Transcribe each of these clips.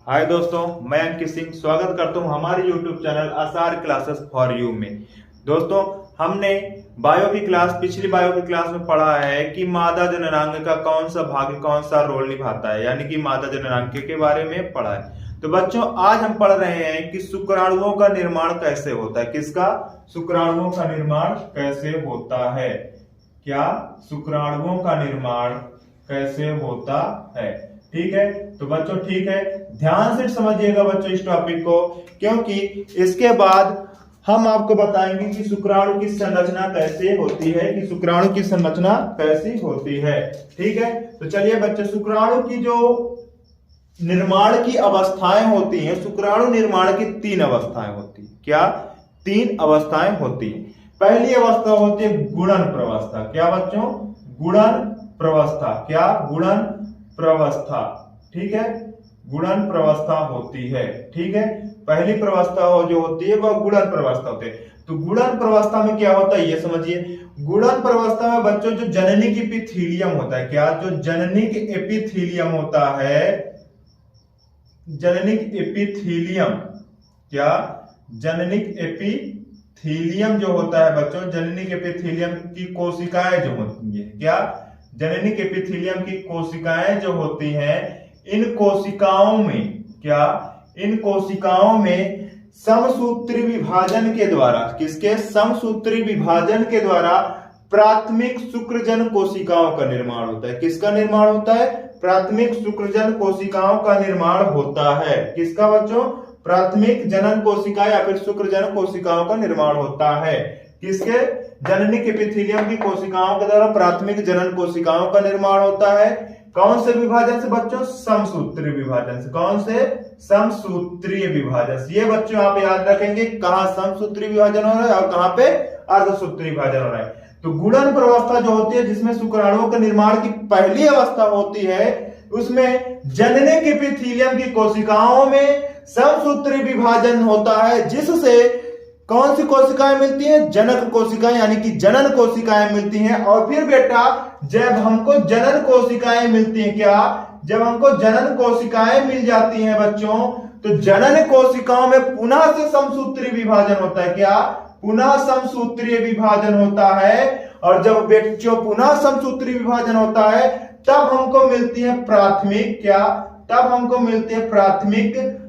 हाय दोस्तों, मैं अंकित सिंह स्वागत करता हूं हमारे YouTube चैनल आसार क्लासेस फॉर यू में। दोस्तों, हमने पिछली बायो की क्लास में पढ़ा है कि मादा जननांग का कौन सा भाग कौन सा रोल निभाता है, यानी कि मादा जननांग के बारे में पढ़ा है। तो बच्चों, आज हम पढ़ रहे हैं कि शुक्राणुओं का निर्माण कैसे होता है। किसका? शुक्राणुओं का निर्माण कैसे होता है। क्या? शुक्राणुओं का निर्माण कैसे होता है। ठीक है, तो बच्चों ठीक है, ध्यान से समझिएगा बच्चों इस टॉपिक को, क्योंकि इसके बाद हम आपको बताएंगे कि शुक्राणु की संरचना कैसे होती है, कि शुक्राणु की संरचना कैसी होती है। ठीक है, तो चलिए बच्चों, शुक्राणु की जो निर्माण की अवस्थाएं होती हैं, शुक्राणु निर्माण की 3 अवस्थाएं होती हैं। क्या? 3 अवस्थाएं होती हैं। पहली अवस्था होती है गुणन प्रवस्था। क्या बच्चों? गुणन प्रवस्था। क्या? गुणन प्रवस्था। ठीक है, गुणन प्रवस्था होती है। ठीक है, पहली प्रवस्था जो होती है वह गुणन प्रवस्था होती है। तो गुणन प्रवस्था में क्या होता है ये समझिए। गुणन प्रवस्था में बच्चों जो जननिक एपिथीलियम होता है, क्या? जो जननिक एपिथीलियम होता है, जननिक एपिथीलियम, क्या? जननिक एपिथीलियम जो होता है बच्चों, जननिक एपिथीलियम की कोशिकाएं जो होती है, क्या? जननिक एपिथीलियम की कोशिकाएं जो होती हैं, इन कोशिकाओं में, क्या? इन कोशिकाओं में समसूत्री विभाजन के द्वारा, किसके? समसूत्री विभाजन के द्वारा प्राथमिक शुक्रजन कोशिकाओं का निर्माण होता है। किसका निर्माण होता है? प्राथमिक शुक्रजन कोशिकाओं का निर्माण होता है। किसका बच्चों? प्राथमिक जनन कोशिका या फिर शुक्रजन कोशिकाओं का निर्माण होता है। किसके? जननिक एपिथेलियम की कोशिकाओं के द्वारा प्राथमिक जनन कोशिकाओं का निर्माण होता है। कौन से विभाजन से बच्चों? समसूत्री विभाजन से। कौन से? समसूत्रीय विभाजन से। ये बच्चों आप याद रखेंगे, कहां समसूत्री विभाजन हो रहा है और कहां पे अर्धसूत्री विभाजन हो रहा है। तो गुणन प्रवस्था जो होती है, जिसमें शुक्राणुओं के निर्माण की पहली अवस्था होती है, उसमें जननिक एपिथेलियम की कोशिकाओं में समसूत्री विभाजन होता है, जिससे कौन सी कोशिकाएं मिलती हैं? जनक कोशिकाएं, यानी कि जनन कोशिकाएं मिलती हैं। और फिर बेटा, जब हमको जनन कोशिकाएं मिलती हैं, क्या? जब हमको जनन कोशिकाएं मिल जाती हैं बच्चों, तो जनन कोशिकाओं में पुनः से समसूत्री विभाजन होता है। क्या? पुनः समसूत्रीय विभाजन होता है। और जब बच्चों पुनः समसूत्री विभाजन होता है, तब हमको मिलती है प्राथमिक, क्या? तब हमको मिलती है प्राथमिक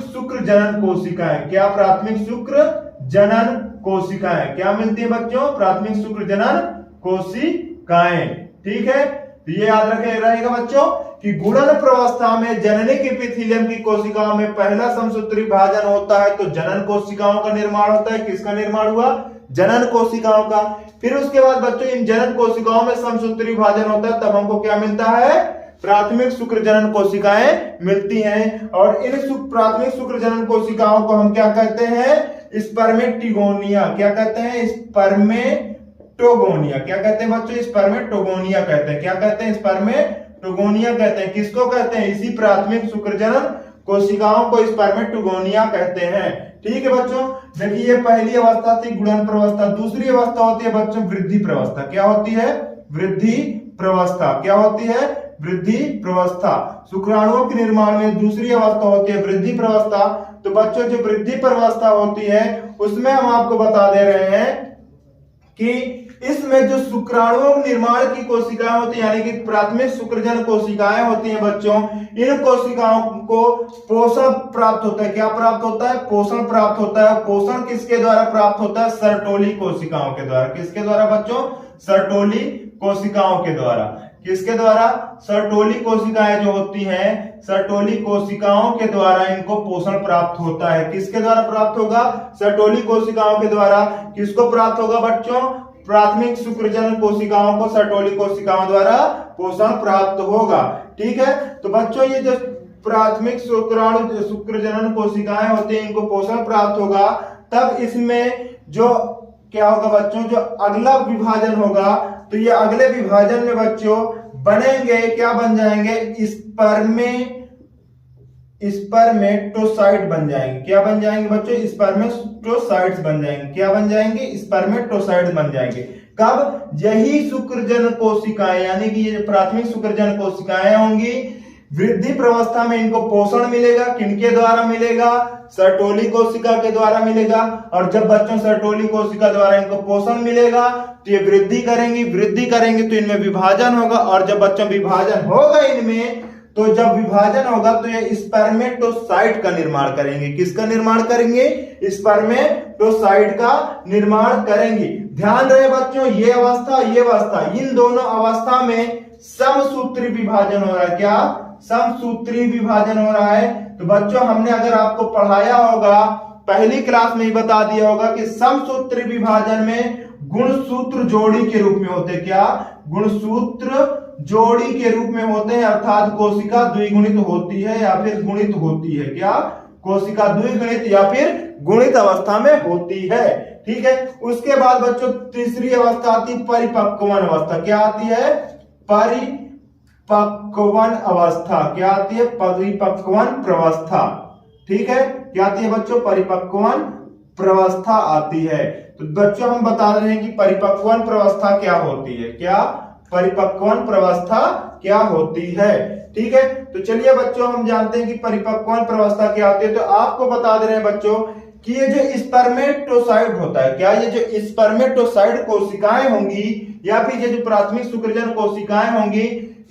शुक्र जनन कोशिकाएं। क्या? प्राथमिक शुक्र जनन कोशिकाएं क्या मिलती है बच्चों? प्राथमिक शुक्र जनन कोशिकाएं। ठीक है, तो ये याद रहेगा बच्चों कि गुणन प्रवस्था में जननिक एपिथेलियम की कोशिकाओं में पहला समसूत्री विभाजन होता है, तो जनन कोशिकाओं का निर्माण होता है। किसका निर्माण हुआ? जनन कोशिकाओं का। फिर उसके बाद बच्चों इन जनन कोशिकाओं में समसूत्री विभाजन होता है, तब हमको क्या मिलता है? प्राथमिक शुक्र जनन कोशिकाएं मिलती हैं। और इन प्राथमिक शुक्र जनन कोशिकाओं को हम क्या कहते हैं? स्पर्मेटिगोनिया। क्या कहते हैं? स्पर्मेटोगोनिया। क्या कहते हैं बच्चों? स्पर्मेटोगोनिया कहते हैं। क्या कहते हैं? स्पर्मेटोगोनिया कहते हैं। किसको कहते हैं? इसी प्राथमिक शुक्र जनन कोशिकाओं को स्पर्मेटोगोनिया कहते हैं। ठीक है बच्चों, देखिए ये पहली अवस्था थी गुणन प्रवस्था। दूसरी अवस्था होती है बच्चों वृद्धि प्रवस्था। क्या होती है? वृद्धि प्रवस्था। क्या होती है? वृद्धि प्रवस्था। शुक्राणुओं के निर्माण में दूसरी अवस्था होती है वृद्धि प्रवस्था। तो बच्चों जो वृद्धि प्रवस्था होती है, उसमें हम आपको बता दे रहे हैं कि इसमें जो शुक्राणुओं निर्माण की कोशिकाएं होती है, यानी कि प्राथमिक शुक्रजन कोशिकाएं होती हैं बच्चों, इन कोशिकाओं को पोषण प्राप्त होता है। क्या प्राप्त होता है? पोषण प्राप्त होता है। पोषण किसके द्वारा प्राप्त होता है? सर्टोली कोशिकाओं के द्वारा। किसके द्वारा बच्चों? सर्टोली कोशिकाओं के द्वारा। किसके द्वारा? सर्टोली कोशिकाएं जो होती हैं, सर्टोली कोशिकाओं के द्वारा इनको पोषण प्राप्त होता है। किसके द्वारा प्राप्त होगा? सर्टोली कोशिकाओं के द्वारा। किसको प्राप्त होगा बच्चों? प्राथमिक शुक्रजन कोशिकाओं को सर्टोली कोशिकाओं द्वारा पोषण प्राप्त होगा। ठीक है, तो बच्चों ये जो प्राथमिक शुक्रजनन कोशिकाएं होती हैं, इनको पोषण प्राप्त होगा। तब इसमें जो क्या होगा बच्चों? जो अगला विभाजन होगा, तो ये अगले विभाजन में बच्चों बनेंगे, क्या बन जाएंगे? स्पर्मेटोसाइट बन जाएंगे। क्या बन जाएंगे बच्चों? स्पर्मेटोसाइट्स बन जाएंगे। क्या बन जाएंगे? स्पर्मेटोसाइट्स बन जाएंगे। कब? यही शुक्रजन कोशिकाएं, यानी कि ये प्राथमिक शुक्रजन कोशिकाएं होंगी, वृद्धि प्रवस्था में इनको पोषण मिलेगा, किनके द्वारा मिलेगा? सर्टोली कोशिका के द्वारा मिलेगा। और जब बच्चों सर्टोली कोशिका द्वारा इनको पोषण मिलेगा तो ये वृद्धि करेंगे तो इनमें विभाजन होगा, और जब बच्चों विभाजन होगा इनमें, तो जब विभाजन होगा तो ये स्पर्मेटोसाइट का निर्माण करेंगे। किसका निर्माण करेंगे? स्पर्मेटोसाइट का निर्माण करेंगे। ध्यान रहे बच्चों, ये अवस्था, इन दोनों अवस्था में समसूत्री विभाजन हो रहा है। क्या? समसूत्री विभाजन हो रहा है। तो बच्चों हमने अगर आपको पढ़ाया होगा, पहली क्लास में ही बता दिया होगा कि समसूत्री विभाजन में गुणसूत्र जोड़ी के रूप में होते। क्या? गुणसूत्र जोड़ी के रूप में होते हैं, अर्थात कोशिका द्विगुणित होती है या फिर गुणित होती है। क्या? कोशिका द्विगुणित या फिर गुणित अवस्था में होती है। ठीक है। उसके बाद बच्चों तीसरी अवस्था आती है परिपक्वन अवस्था। क्या आती है? परिपक्वन अवस्था। क्या आती है? परिपक्वन प्रवस्था। ठीक है। क्या आती है बच्चों? परिपक्वन प्रवस्था आती है। तो बच्चों हम बता रहे हैं कि परिपक्वन प्रवस्था क्या होती है। क्या? परिपक्वन प्रवस्था क्या होती है। ठीक है। तो चलिए बच्चों हम जानते हैं कि परिपक्वन प्रवस्था क्या होती है। तो आपको बता दे रहे हैं बच्चों कि ये जो स्पर्मेटोसाइट होता है, क्या ये जो स्पर्मेटोसाइट कोशिकाएं होंगी या फिर ये जो प्राथमिक शुक्रजन कोशिकाएं होंगी,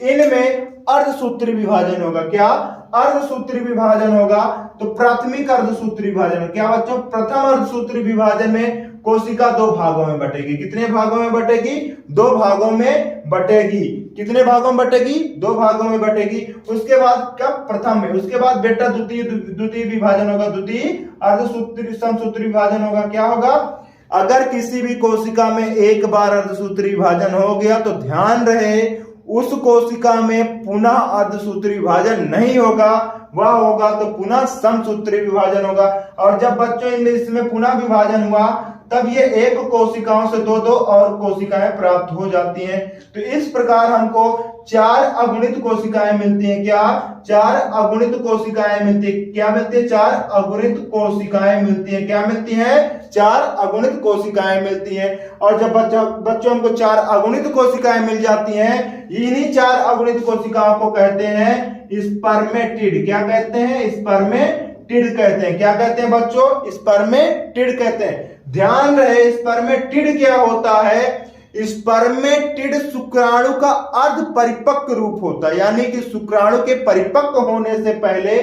इनमें अर्धसूत्री विभाजन होगा। क्या? अर्धसूत्री विभाजन होगा। तो प्राथमिक अर्धसूत्री विभाजन, क्या बच्चों? प्रथम अर्धसूत्री विभाजन में कोशिका दो भागों में बटेगी। कितने भागों में बटेगी? दो भागों में बटेगी। कितने भागों में बटेगी? दो भागों में बटेगी। उसके बाद कब? प्रथम में। उसके बाद बेटा द्वितीय विभाजन होगा, द्वितीय अर्धसूत्री समसूत्री विभाजन होगा। क्या होगा? अगर किसी भी कोशिका में एक बार अर्धसूत्री विभाजन हो गया तो ध्यान रहे उस कोशिका में पुनः अर्धसूत्री विभाजन नहीं होगा, वह होगा तो पुनः समसूत्री विभाजन होगा। और जब बच्चों इसमें पुनः विभाजन हुआ तब ये एक कोशिकाओं से दो और कोशिकाएं प्राप्त हो जाती हैं। तो इस प्रकार हमको 4 अगुणित कोशिकाएं मिलती हैं। क्या? 4 अगुणित कोशिकाएं मिलती है। क्या मिलती है? 4 अगुणित कोशिकाएं मिलती हैं। क्या मिलती हैं? 4 अगुणित कोशिकाएं मिलती हैं। और जब बच्चों हमको 4 अगुणित कोशिकाएं मिल जाती हैं, इन्हीं 4 अगुणित कोशिकाओं को कहते हैं स्पर्मेटिड। क्या कहते हैं? स्पर्मेटिड कहते हैं। क्या कहते हैं बच्चों? स्पर्मेटिड कहते हैं। ध्यान रहे स्पर्मेटिड क्या होता है? स्पर्मेटिड शुक्राणु का अर्ध परिपक्व रूप होता है, यानी कि शुक्राणु के परिपक्व होने से पहले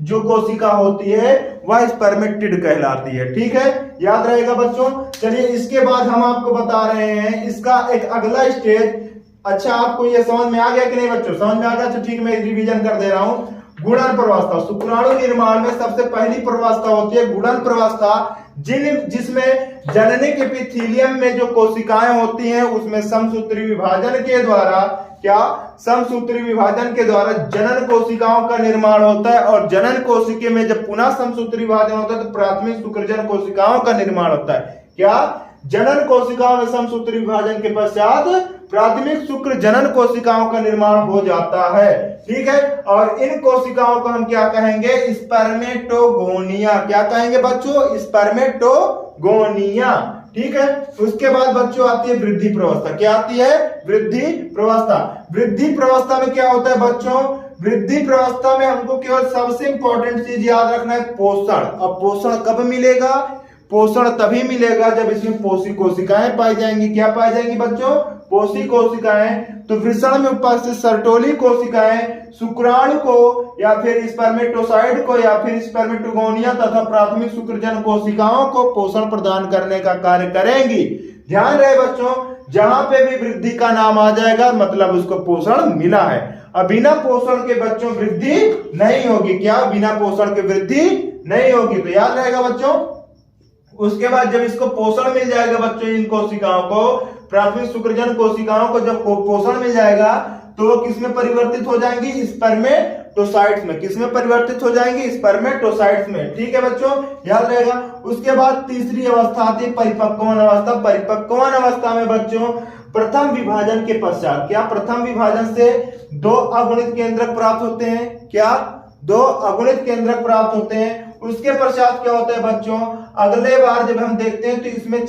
जो कोशिका होती है वह स्पर्मेटिड कहलाती है। ठीक है, याद रहेगा बच्चों। चलिए इसके बाद हम आपको बता रहे हैं इसका एक अगला स्टेज। अच्छा आपको ये समझ में आ गया कि नहीं बच्चों? समझ में आ गया तो ठीक, मैं रिवीजन कर दे रहा हूं। गुणन प्रवस्था, शुक्राणु निर्माण में सबसे पहली प्रवस्था होती है गुणन प्रवस्था, जिसमें जननिक एपिथेलियम में जो कोशिकाएं होती हैं उसमें समसूत्री विभाजन के द्वारा, क्या? समसूत्री विभाजन के द्वारा जनन कोशिकाओं का निर्माण होता है। और जनन कोशिका में जब पुनः समसूत्री विभाजन होता है तो प्राथमिक शुक्रजन कोशिकाओं का निर्माण होता है। क्या? जनन कोशिकाओं में समसूत्री विभाजन के पश्चात प्राथमिक शुक्र जनन कोशिकाओं का निर्माण हो जाता है। ठीक है, और इन कोशिकाओं को हम क्या कहेंगे? स्पर्मेटोगोनिया। क्या कहेंगे बच्चों? स्पर्मेटोगोनिया। ठीक है, उसके बाद बच्चों आती है वृद्धि प्रवस्था। क्या आती है? वृद्धि प्रवस्था। वृद्धि प्रवस्था में क्या होता है बच्चों? वृद्धि प्रवस्था में हमको केवल सबसे इंपॉर्टेंट चीज याद रखना है, पोषण। अब पोषण कब मिलेगा? पोषण तभी मिलेगा जब इसमें पोषी कोशिकाएं पाई जाएंगी। क्या पाई जाएंगी बच्चों? पोषी कोशिकाएं। तो वृषण में उपस्थित सर्टोली कोशिकाएं शुक्राणु को या फिर स्पर्मेटोसाइड को या फिर स्पर्मेटोगोनिया तथा प्राथमिक शुक्रजन कोशिकाओं को पोषण प्रदान करने का कार्य करेंगी। ध्यान रहे बच्चों, जहां पे भी वृद्धि का नाम आ जाएगा मतलब उसको पोषण मिला है। अब बिना पोषण के बच्चों वृद्धि नहीं होगी। क्या? बिना पोषण के वृद्धि नहीं होगी। तो याद रहेगा बच्चों। उसके बाद जब इसको पोषण मिल जाएगा बच्चों, इन कोशिकाओं को, प्राथमिक शुक्रजन कोशिकाओं को जब पोषण मिल जाएगा तो वो किसमें परिवर्तित हो जाएंगी? स्पर्मेटोसाइट्स में। किसमें परिवर्तित हो जाएंगी? स्पर्मेटोसाइट्स में। ठीक है बच्चों, याद रहेगा। उसके बाद तीसरी अवस्था आती है परिपक्वन अवस्था। परिपक्वन अवस्था में बच्चों प्रथम विभाजन के पश्चात, क्या? प्रथम विभाजन से 2 अगुणित केंद्रक प्राप्त होते हैं। क्या? 2 अगुणित केंद्रक प्राप्त होते हैं। उसके पश्चात क्या होता है बच्चों, अगले बार जब हम देखते हैं तो इसमें इन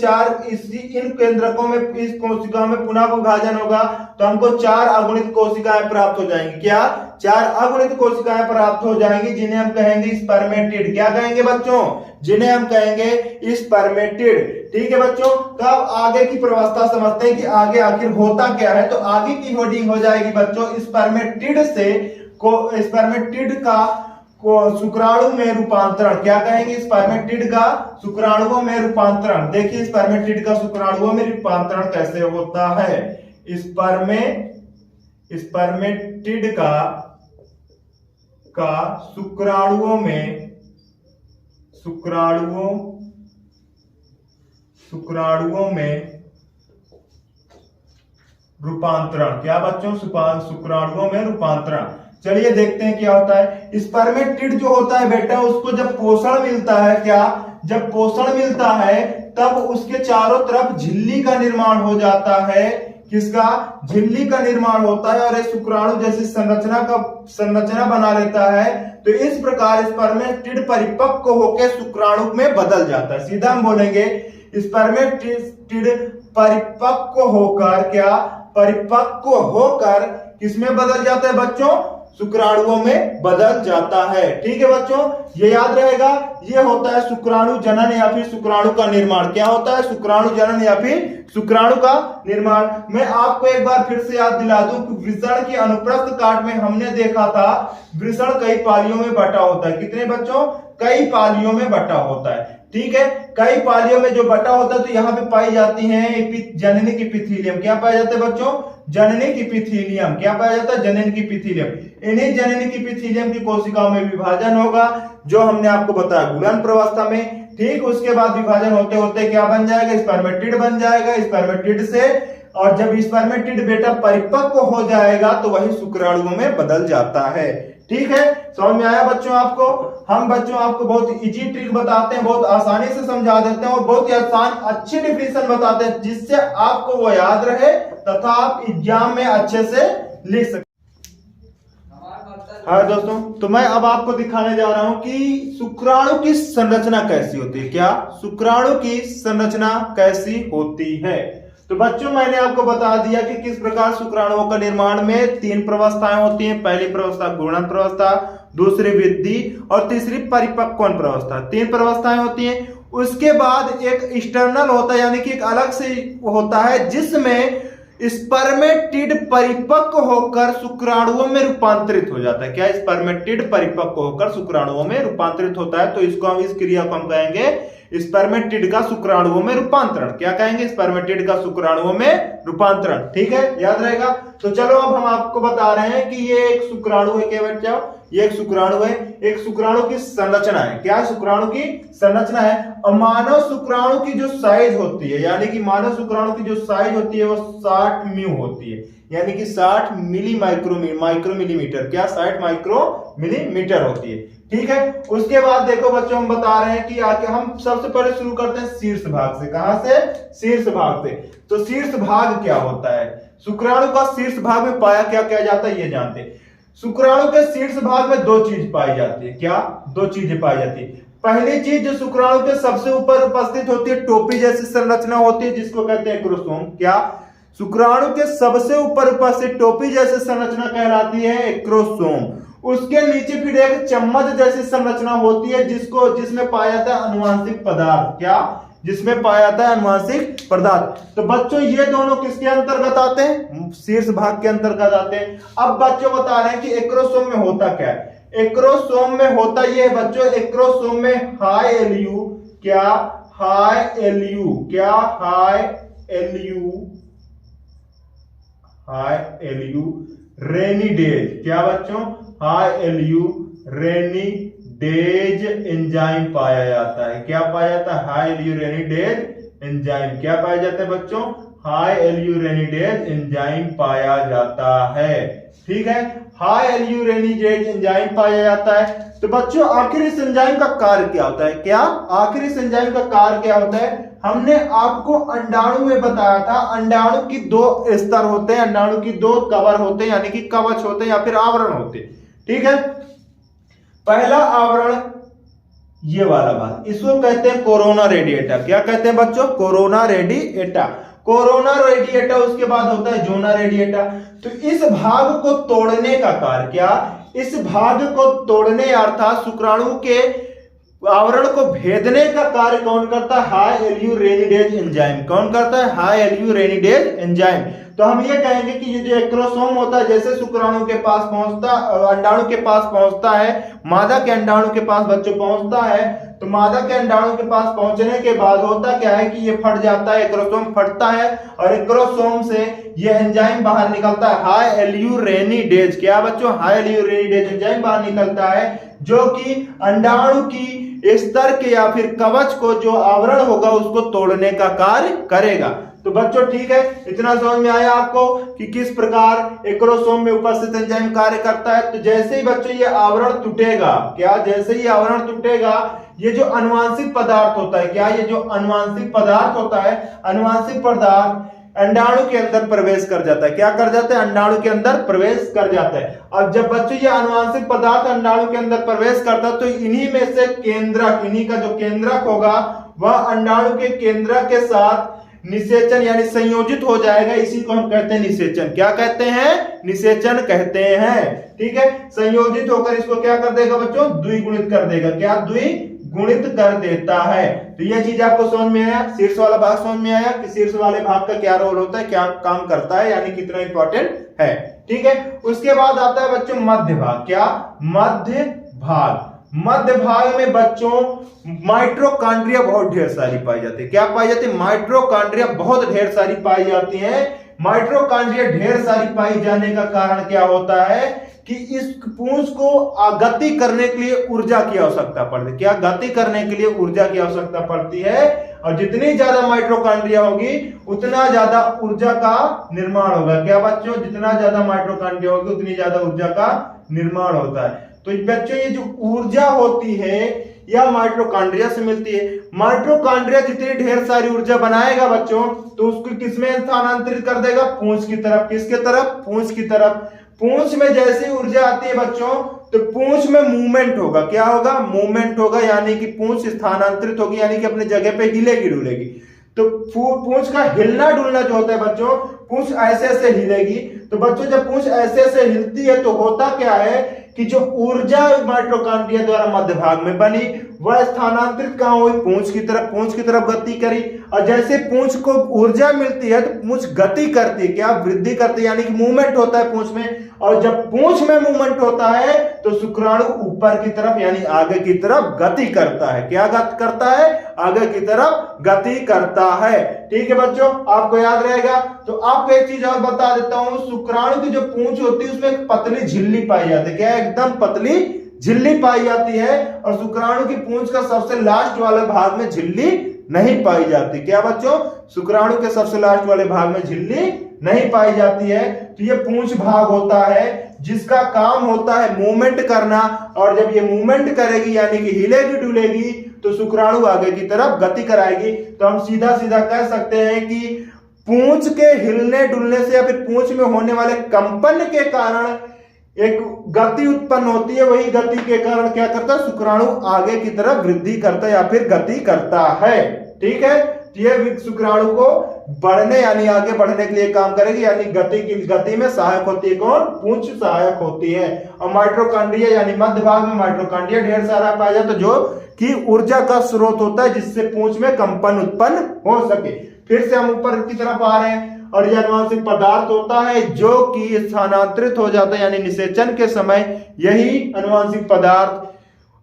केंद्रकों में, इस कोशिका में पुनः विभाजन होगा तो हमको 4 अगुणित कोशिकाएं प्राप्त हो जाएंगी। क्या? 4 अगुणित कोशिकाएं प्राप्त हो जाएंगी, जिन्हें हम कहेंगे स्पर्मेटिड। क्या कहेंगे बच्चों? जिन्हें हम कहेंगे स्पर्मेटिड। ठीक है बच्चों, तो अब आगे की व्यवस्था समझते हैं कि आगे आखिर होता क्या है। तो आगे की हेडिंग हो जाएगी बच्चों स्पर्मेटिड का शुक्राणु में रूपांतरण। क्या कहेंगे? स्पर्मेटिड का शुक्राणुओं में रूपांतरण। देखिए स्पर्मेटिड का शुक्राणुओं में रूपांतरण कैसे होता है। स्पर्मेटिड का शुक्राणुओं में रूपांतरण। क्या बच्चों? शुक्राणुओं में रूपांतरण। चलिए देखते हैं क्या होता है। स्पर्मेटिड जो होता है बेटा, उसको जब पोषण मिलता है, क्या? जब पोषण मिलता है तब उसके चारों तरफ झिल्ली का निर्माण हो जाता है। किसका? झिल्ली का निर्माण होता है और एक शुक्राणु जैसी संरचना बना लेता है। तो इस प्रकार स्पर्मेटिड परिपक्व होकर शुक्राणु में बदल जाता है। सीधा हम बोलेंगे स्पर्मेटिड परिपक्व होकर किसमें बदल जाता है बच्चों? शुक्राणुओं में बदल जाता है। ठीक है बच्चों, ये याद रहेगा। ये होता है शुक्राणु जनन या फिर शुक्राणु का निर्माण। क्या होता है? शुक्राणु जनन या फिर शुक्राणु का निर्माण। मैं आपको एक बार फिर से याद दिला दूं कि वृषण की अनुप्रस्थ काट में हमने देखा था वृषण कई पालियों में बटा होता है। कितने बच्चों? कई पालियों में बटा होता है। ठीक है, कई पालियों में जो बटा होता है तो यहाँ पे पाई जाती है जननिक एपिथेलियम। क्या पाया जाता है बच्चों? जननिक एपिथेलियम। क्या पाया जाता है? जननिक एपिथेलियम। इन्हीं जननिक एपिथेलियम की कोशिकाओं में विभाजन होगा, जो हमने आपको बताया गुणन प्रवस्था में। ठीक, उसके बाद विभाजन होते होते क्या बन जाएगा? स्पर्मेटिड बन जाएगा। स्पर्मेटिड से, और जब स्पर्मेटिड बेटा परिपक्व हो जाएगा तो वही शुक्राणुओं में बदल जाता है। ठीक है, समझ में आया बच्चों आपको? हम बच्चों आपको बहुत इजी ट्रिक बताते हैं, बहुत आसानी से समझा देते हैं और बहुत ही आसान अच्छी डिफिनेशन बताते हैं, जिससे आपको वो याद रहे तथा आप एग्जाम में अच्छे से लिख सकें। हाँ दोस्तों, तो मैं अब आपको दिखाने जा रहा हूं कि शुक्राणु की संरचना कैसी होती है। क्या? शुक्राणु की संरचना कैसी होती है। तो बच्चों मैंने आपको बता दिया कि किस प्रकार शुक्राणुओं का निर्माण में 3 प्रवस्थाएं होती हैं। पहली प्रवस्था गुणन प्रवस्था, दूसरी वृद्धि और तीसरी परिपक्वन प्रवस्था। 3 प्रवस्थाएं होती हैं। उसके बाद एक एक्सटर्नल होता है, यानी कि एक अलग से होता है, जिसमें स्पर्मेटिड परिपक्व होकर शुक्राणुओं में रूपांतरित हो जाता है। क्या? स्पर्मेटिड परिपक्व होकर शुक्राणुओं में रूपांतरित होता है। तो इसको हम, इस क्रिया को हम कहेंगे स्पर्मेटिड का शुक्राणुओं में रूपांतरण। क्या कहेंगे? स्पर्मेटिड का शुक्राणुओं में रूपांतरण। ठीक है, याद रहेगा। तो चलो अब हम आपको बता रहे हैं कि ये एक शुक्राणु है। क्या बच्चा? ये एक शुक्राणु है। एक शुक्राणु की संरचना है। क्या? शुक्राणु की संरचना है। और मानव शुक्राणु की जो साइज होती है, यानी कि मानव शुक्राणु की जो साइज होती है वो 60 म्यू होती है, यानी कि 60 माइक्रोमिलीमीटर। क्या? 60 माइक्रोमिलीमीटर होती है। ठीक है, उसके बाद देखो बच्चों, हम बता रहे हैं कि आगे हम सबसे पहले शुरू करते हैं शीर्ष भाग से। कहां से? शीर्ष भाग से। तो शीर्ष भाग क्या होता है? शुक्राणु का शीर्ष भाग में पाया क्या क्या जाता है, ये जानते हैं। शुक्राणु के शीर्ष भाग में 2 चीज पाई जाती है। क्या? 2 चीजें पाई जाती है। पहली चीज जो शुक्राणु के सबसे ऊपर उपस्थित होती है, टोपी जैसी संरचना होती है, जिसको कहते हैं एक्रोसोम। क्या? शुक्राणु के सबसे ऊपर उपस्थित टोपी जैसी संरचना कहलाती है एक्रोसोम। उसके नीचे फिर एक चम्मच जैसी संरचना होती है, जिसमें पाया जाता है अनुवांशिक पदार्थ। क्या? जिसमें पाया जाता है अनुवांशिक पदार्थ। तो बच्चों ये दोनों किसके अंतर्गत आते हैं? शीर्ष भाग के अंतर्गत आते हैं। अब बच्चों बता रहे हैं कि एक्रोसोम में होता क्या है। एक्रोसोम में होता ये है बच्चों, एक्रोसोम में हाई एलयू। क्या? हाई एलयू। क्या? High LU रेनिडेज। क्या बच्चों? हाई एलयू रेनिडेज एंजाइम पाया जाता है। क्या पाया जाता है? Hyaluronidase enzyme. क्या पाया जाता है बच्चों? हाई एलयू रेनिडेज एंजाइम पाया जाता है। ठीक है, हाई एलयू रेनिडेज एंजाइम पाया जाता है। तो बच्चों आखिर इस एंजाइम का कार्य क्या होता है? क्या? आखिर इस एंजाइम का कार्य क्या होता है? हमने आपको अंडाणु में बताया था, अंडाणु की 2 स्तर होते हैं, अंडाणु की 2 कवर होते हैं, यानी कि कवच होते हैं या फिर आवरण होते हैं। ठीक है, पहला आवरण ये वाला भाग, इसको कहते हैं कोरोना रेडिएटा। क्या कहते हैं बच्चों? Corona radiata. कोरोना रेडिएटा, उसके बाद होता है जोना रेडिएटा। तो इस भाग को तोड़ने का कार्य, क्या इस भाग को तोड़ने अर्थात शुक्राणु के आवरण को भेदने का कार्य कौन करता है? Hyaluronidase enzyme. कौन करता है? Hyaluronidase enzyme. तो हम ये कहेंगे कि ये जो एक्रोसोम होता है, जैसे शुक्राणु के पास पहुंचता, अंडाणु के पास पहुंचता है, मादा के अंडाणु के पास बच्चों पहुंचता है, तो मादा के अंडाणु के पास पहुंचने के बाद होता क्या है कि ये फट जाता है, एक्रोसोम फटता है और एक्रोसोम से ये एंजाइम बाहर निकलता है, हाई एल्यूरेनिडेज। क्या बच्चों? हाई एल्यूरेनिडेज एंजाइम बाहर निकलता है, जो कि अंडाणु की स्तर के या फिर कवच को, जो आवरण होगा, उसको तोड़ने का कार्य करेगा। तो बच्चों ठीक है, इतना समझ में आया आपको कि किस प्रकार एक्रोसोम में उपस्थित एंजाइम कार्य करता है। तो जैसे ही बच्चों ये आवरण टूटेगा, क्या जैसे ही आवरण टूटेगा, ये जो अनुवांशिक पदार्थ होता है, क्या ये जो अनुवांशिक पदार्थ होता है, अनुवांशिक पदार्थ अंडाणु के अंदर प्रवेश कर जाता है। क्या कर जाता है? अंडाणु के अंदर प्रवेश कर जाता है। और जब बच्चों ये अनुवांशिक पदार्थ अंडाणु के अंदर प्रवेश करता है, तो इन्हीं में से केंद्रक, इन्हीं का जो केंद्रक होगा वह अंडाणु के केंद्रक के साथ निषेचन यानी संयोजित हो जाएगा। इसी को हम कहते हैं निषेचन। क्या कहते हैं? निषेचन कहते हैं। ठीक है, संयोजित होकर इसको क्या कर देगा बच्चों? द्विगुणित कर देगा। क्या? द्विगुणित कर देता है। तो यह चीज आपको समझ में आया? शीर्ष वाला भाग समझ में आया कि शीर्ष वाले भाग का क्या रोल होता है, क्या काम करता है, यानी कितना इंपॉर्टेंट है। ठीक है, उसके बाद आता है बच्चों मध्य भाग। क्या? मध्य भाग। मध्य भाग में बच्चों माइटोकॉन्ड्रिया बहुत ढेर सारी पाई जाती है। क्या पाई जाती है? माइटोकॉन्ड्रिया बहुत ढेर सारी पाई जाती है। माइटोकॉन्ड्रिया ढेर सारी पाई जाने का कारण क्या होता है कि इस पूंछ को गति करने के लिए ऊर्जा की आवश्यकता पड़ती है। क्या? गति करने के लिए ऊर्जा की आवश्यकता पड़ती है, और जितनी ज्यादा माइटोकॉन्ड्रिया होगी उतना ज्यादा ऊर्जा का निर्माण होगा। क्या बच्चों? जितना ज्यादा माइटोकॉन्ड्रिया होगी उतनी ज्यादा ऊर्जा का निर्माण होता है। तो बच्चों ये जो ऊर्जा होती है यह माइटोकॉन्ड्रिया से मिलती है। माइटोकॉन्ड्रिया जितनी ढेर सारी ऊर्जा बनाएगा बच्चों, तो उसको किसमें स्थानांतरित कर देगा? पूंछ की तरफ। किसके तरफ? पूंछ की तरफ। पूंछ में जैसी ऊर्जा आती है बच्चों, तो पूंछ में मूवमेंट होगा। क्या होगा? मूवमेंट होगा, यानी कि पूंछ स्थानांतरित होगी, यानी कि अपने जगह पे हिलेगी डुलेगी। तो पूंछ का हिलना डुलना जो होता है बच्चों, पूंछ ऐसे ऐसे हिलेगी। तो बच्चों जब पूंछ ऐसे ऐसे हिलती है तो होता क्या है कि जो ऊर्जा माइटोकॉन्ड्रिया द्वारा मध्य भाग में बनी वह स्थानांतरित कहां हुई? पूंछ की तरफ। पूंछ की तरफ गति करी, और जैसे पूंछ को ऊर्जा मिलती है तो पूंछ गति करती है। क्या? वृद्धि करती है, यानी कि मूवमेंट होता है पूंछ में। और जब पूंछ में मूवमेंट होता है तो शुक्राणु ऊपर की तरफ यानी आगे की तरफ गति करता है। क्या गति करता है? आगे की तरफ गति करता है। ठीक है बच्चों, आपको याद रहेगा। तो आपको एक चीज और बता देता हूं, शुक्राणु की जो पूंछ होती है उसमें एक पतली झिल्ली पाई जाती है। क्या? एकदम पतली झिल्ली पाई जाती है, और शुक्राणु की पूंछ का सबसे लास्ट वाले भाग में झिल्ली नहीं पाई जाती। क्या बच्चों? शुक्राणु के सबसे लास्ट वाले भाग में झिल्ली नहीं पाई जाती है। तो ये पूंछ भाग होता है जिसका काम होता है मूवमेंट करना, और जब ये मूवमेंट करेगी यानी कि हिलेगी डुलेगी तो शुक्राणु आगे की तरफ गति कराएगी। तो हम सीधा सीधा कह सकते हैं कि पूंछ के हिलने डुलने से या फिर पूंछ में होने वाले कंपन के कारण एक गति उत्पन्न होती है। वही गति के कारण क्या करता है? शुक्राणु आगे की तरफ वृद्धि करता है या फिर गति करता है। ठीक है, ये शुक्राणु को बढ़ने यानी आगे बढ़ने के लिए काम करेगी, यानी गति में सहायक होती है। कौन? पूंछ सहायक होती है। और माइटोकॉन्ड्रिया यानी मध्य भाग में माइटोकॉन्ड्रिया ढेर सारा पाया जाता है, जो कि ऊर्जा का स्रोत होता है जिससे पूंछ में कंपन उत्पन्न हो सके। फिर से हम ऊपर की तरफ आ रहे हैं, और यह अनुवांशिक पदार्थ होता है जो कि स्थानांतरित हो जाता है, यानी निषेचन के समय यही अनुवांशिक पदार्थ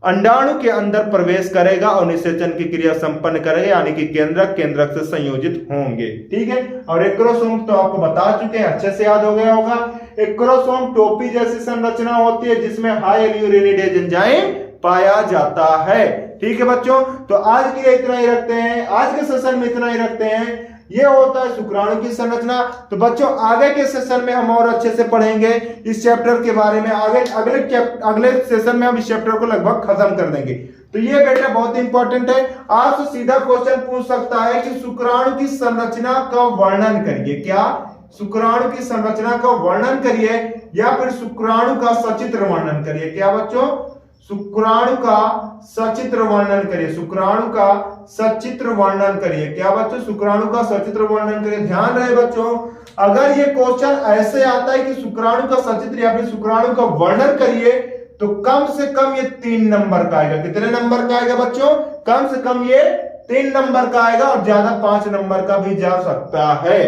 अंडाणु के अंदर प्रवेश करेगा और निषेचन की क्रिया संपन्न करेगा, यानी कि केंद्रक से संयोजित होंगे। ठीक है, और एक्रोसोम तो आपको बता चुके हैं, अच्छे से याद हो गया होगा। एक्रोसोम टोपी जैसी संरचना होती है जिसमें हाई एल्यूरेनिडेज एंजाइम पाया जाता है। ठीक है बच्चों, तो आज के लिए इतना ही रखते हैं, आज के सेशन में इतना ही रखते हैं। ये होता है शुक्राणु की संरचना। तो बच्चों आगे के सेशन में हम और अच्छे से पढ़ेंगे इस चैप्टर के बारे में। अगले सेशन में हम इस चैप्टर को लगभग खत्म कर देंगे। तो ये बेटा बहुत इंपॉर्टेंट है। आपसे सीधा क्वेश्चन पूछ सकता है कि शुक्राणु की संरचना का वर्णन करिए। क्या? शुक्राणु की संरचना का वर्णन करिए, या फिर शुक्राणु का सचित्र वर्णन करिए। क्या बच्चों? शुक्राणु का सचित्र वर्णन करिए। शुक्राणु का सचित्र वर्णन करिए। क्या बच्चों? शुक्राणु का सचित्र वर्णन करिए। ध्यान रहे बच्चों, अगर ये क्वेश्चन ऐसे आता है कि शुक्राणु का सचित्र या फिर शुक्राणु का वर्णन करिए, तो कम से कम ये 3 नंबर का आएगा। कितने नंबर का आएगा बच्चों? कम से कम ये 3 नंबर का आएगा, और ज्यादा 5 नंबर का भी जा सकता है।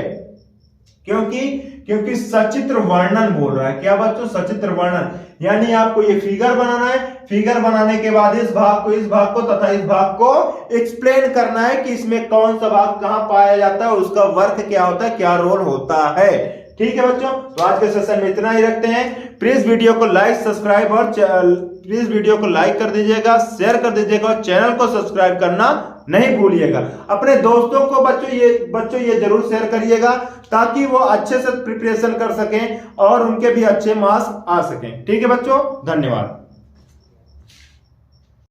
क्योंकि सचित्र वर्णन बोल रहा है। क्या बच्चों? सचित्र वर्णन, यानी आपको ये फिगर बनाना है। फिगर बनाने के बाद इस भाग को तथा इस भाग को एक्सप्लेन करना है कि इसमें कौन सा भाग कहां पाया जाता है, उसका वर्क क्या होता है, क्या रोल होता है। ठीक है बच्चों, तो आज के सेशन में इतना ही रखते हैं। प्लीज वीडियो को लाइक, सब्सक्राइब और प्लीज वीडियो को लाइक कर दीजिएगा, शेयर कर दीजिएगा और चैनल को सब्सक्राइब करना नहीं भूलिएगा। अपने दोस्तों को बच्चों ये जरूर शेयर करिएगा, ताकि वो अच्छे से प्रिपरेशन कर सकें और उनके भी अच्छे मार्क्स आ सकें। ठीक है बच्चों, धन्यवाद।